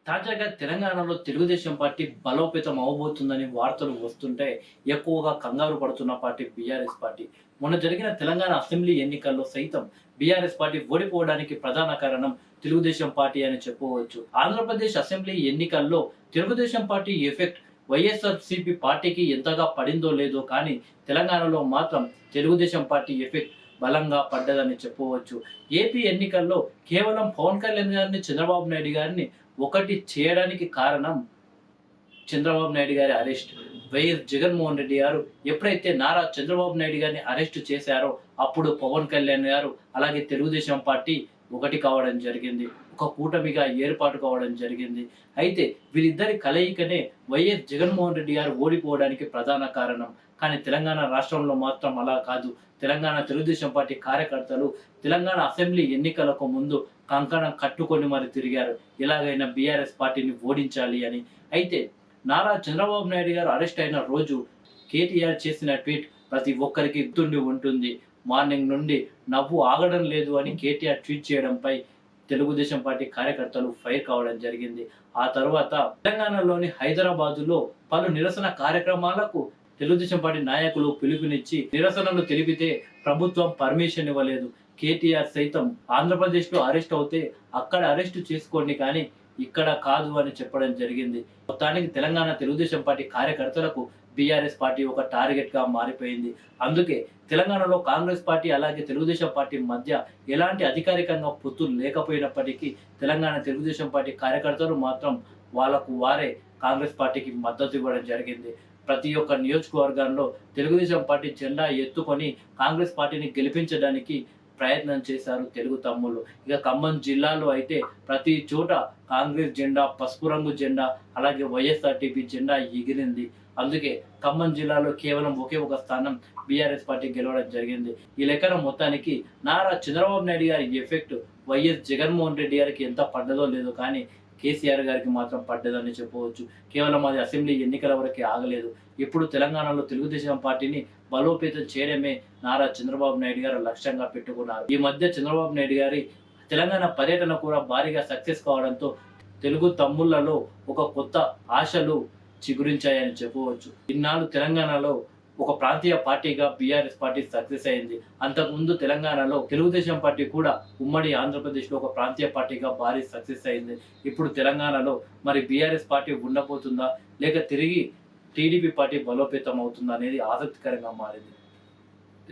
తాజాగా తెలంగాణలో తెలుగుదేశం పార్టీ బలోపేతం అవబోతుందని వార్తలు వస్తుంటే ఎక్కువగా కంగారు పడుతున్న పార్టీ బీఆర్ఎస్ పార్టీ. మొన్న జరిగిన తెలంగాణ అసెంబ్లీ ఎన్నికల్లో సైతం బీఆర్ఎస్ పార్టీ ఓడిపోవడానికి ప్రధాన కారణం తెలుగుదేశం పార్టీ అని చెప్పవచ్చు. ఆంధ్రప్రదేశ్ అసెంబ్లీ ఎన్నికల్లో తెలుగుదేశం పార్టీ ఎఫెక్ట్ వైఎస్ఆర్సీపీ పార్టీకి ఎంతగా పడిందో లేదో కానీ తెలంగాణలో మాత్రం తెలుగుదేశం పార్టీ ఎఫెక్ట్ బలంగా పడ్డదని చెప్పవచ్చు. ఏపీ ఎన్నికల్లో కేవలం పవన్ కళ్యాణ్ గారిని, చంద్రబాబు నాయుడు గారిని ఒకటి చేయడానికి కారణం చంద్రబాబు నాయుడు గారి అరెస్ట్. వైఎస్ జగన్మోహన్ రెడ్డి గారు ఎప్పుడైతే నారా చంద్రబాబు నాయుడు గారిని అరెస్ట్ చేశారో అప్పుడు పవన్ కళ్యాణ్ గారు అలాగే తెలుగుదేశం పార్టీ ఒకటి కావడం జరిగింది. ఒక కూటమిగా ఏర్పాటు కావడం జరిగింది. అయితే వీరిద్దరి కలయికనే వైఎస్ జగన్మోహన్ రెడ్డి గారు ఓడిపోవడానికి ప్రధాన కారణం. కానీ తెలంగాణ రాష్ట్రంలో మాత్రం అలా కాదు. తెలంగాణ తెలుగుదేశం పార్టీ కార్యకర్తలు తెలంగాణ అసెంబ్లీ ఎన్నికలకు ముందు కంకణం కట్టుకొని మరి తిరిగారు, ఎలాగైనా బీఆర్ఎస్ పార్టీని ఓడించాలి అని. అయితే నారా చంద్రబాబు నాయుడు గారు అరెస్ట్ అయిన రోజు కేటీఆర్ చేసిన ట్వీట్ ప్రతి ఒక్కరికి గుర్తుండి ఉంటుంది. మార్నింగ్ నుండి నవ్వు ఆగడం లేదు అని కేటీఆర్ ట్వీట్ చేయడంపై తెలుగుదేశం పార్టీ కార్యకర్తలు ఫైర్ కావడం జరిగింది. ఆ తర్వాత తెలంగాణలోని హైదరాబాదులో పలు నిరసన కార్యక్రమాలకు తెలుగుదేశం పార్టీ నాయకులు పిలుపునిచ్చి నిరసనలు తెలిపితే ప్రభుత్వం పర్మిషన్ ఇవ్వలేదు. కేటీఆర్ సైతం ఆంధ్రప్రదేశ్ లో అరెస్ట్ అవుతే అక్కడ అరెస్ట్ చేసుకోండి కానీ ఇక్కడ కాదు అని చెప్పడం జరిగింది. మొత్తానికి తెలంగాణ తెలుగుదేశం పార్టీ కార్యకర్తలకు బీఆర్ఎస్ పార్టీ ఒక టార్గెట్ గా మారిపోయింది. అందుకే తెలంగాణలో కాంగ్రెస్ పార్టీ అలాగే తెలుగుదేశం పార్టీ మధ్య ఎలాంటి అధికారికంగా పొత్తులు లేకపోయినప్పటికీ తెలంగాణ తెలుగుదేశం పార్టీ కార్యకర్తలు మాత్రం వాళ్లకు వారే కాంగ్రెస్ పార్టీకి మద్దతు ఇవ్వడం జరిగింది. ప్రతి ఒక్క నియోజకవర్గాల్లో తెలుగుదేశం పార్టీ జెండా ఎత్తుకొని కాంగ్రెస్ పార్టీని గెలిపించడానికి ప్రయత్నం చేశారు తెలుగు తమ్ముళ్ళు. ఇక ఖమ్మం జిల్లాలో అయితే ప్రతి చోట కాంగ్రెస్ జెండా, పసుపు రంగు జెండా అలాగే వైఎస్ఆర్టీపీ జెండా ఎగిరింది. అందుకే ఖమ్మం జిల్లాలో కేవలం ఒకే ఒక స్థానం బీఆర్ఎస్ పార్టీ గెలవడం జరిగింది. ఈ లెక్కన మొత్తానికి నారా చంద్రబాబు నాయుడు గారి ఎఫెక్ట్ వైఎస్ జగన్మోహన్ రెడ్డి గారికి ఎంత పడ్డదో లేదో కానీ కేసీఆర్ గారికి మాత్రం పడ్డదని చెప్పవచ్చు. కేవలం అది అసెంబ్లీ ఎన్నికల వరకే ఆగలేదు. ఇప్పుడు తెలంగాణలో తెలుగుదేశం పార్టీని బలోపేతం చేయడమే నారా చంద్రబాబు నాయుడు గారు లక్ష్యంగా పెట్టుకున్నారు. ఈ మధ్య చంద్రబాబు నాయుడు గారి తెలంగాణ పర్యటన కూడా భారీగా సక్సెస్ కావడంతో తెలుగు తమ్ముళ్లలో ఒక కొత్త ఆశలు చిగురించాయని చెప్పవచ్చు. ఇన్నాళ్ళు తెలంగాణలో ఒక ప్రాంతీయ పార్టీగా బీఆర్ఎస్ పార్టీ సక్సెస్ అయింది. అంతకుముందు తెలంగాణలో తెలుగుదేశం పార్టీ కూడా ఉమ్మడి ఆంధ్రప్రదేశ్ లో ఒక ప్రాంతీయ పార్టీగా భారీ సక్సెస్ అయింది. ఇప్పుడు తెలంగాణలో మరి బీఆర్ఎస్ పార్టీ ఉండబోతుందా లేక తిరిగి టీడీపీ పార్టీ బలోపేతం అవుతుందా అనేది ఆసక్తికరంగా మారింది.